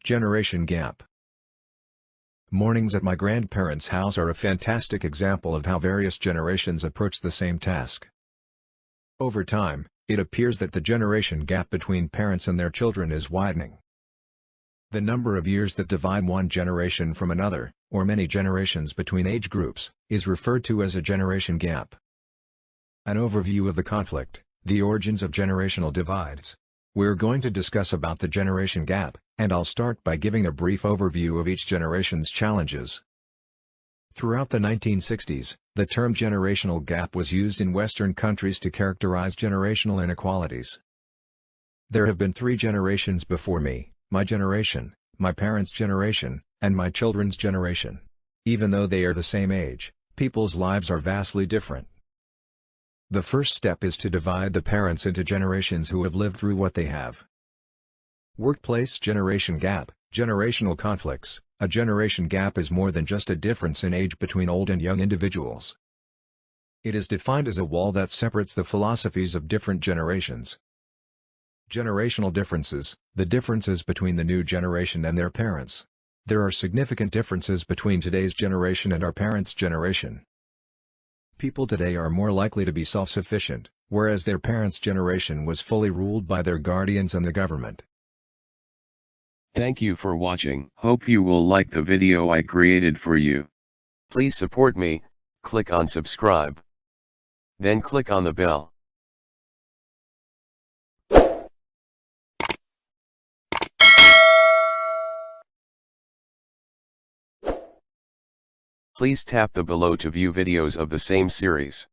Generation gap. Mornings at my grandparents' house are a fantastic example of how various generations approach the same task. Over time, it appears that the generation gap between parents and their children is widening. The number of years that divide one generation from another, or many generations between age groups, is referred to as a generation gap. An overview of the conflict, the origins of generational divides. We're going to discuss about the generation gap, and I'll start by giving a brief overview of each generation's challenges. Throughout the 1960s, the term generational gap was used in Western countries to characterize generational inequalities. There have been 3 generations before me: my generation, my parents' generation, and my children's generation. Even though they are the same age, people's lives are vastly different. The first step is to divide the parents into generations who have lived through what they have. Workplace generation gap, generational conflicts. A generation gap is more than just a difference in age between old and young individuals. It is defined as a wall that separates the philosophies of different generations. Generational differences, the differences between the new generation and their parents. There are significant differences between today's generation and our parents' generation. People today are more likely to be self-sufficient, whereas their parents' generation was fully ruled by their guardians and the government. Thank you for watching. Hope you will like the video I created for you. Please support me, click on subscribe. Then click on the bell. Please tap the below to view videos of the same series.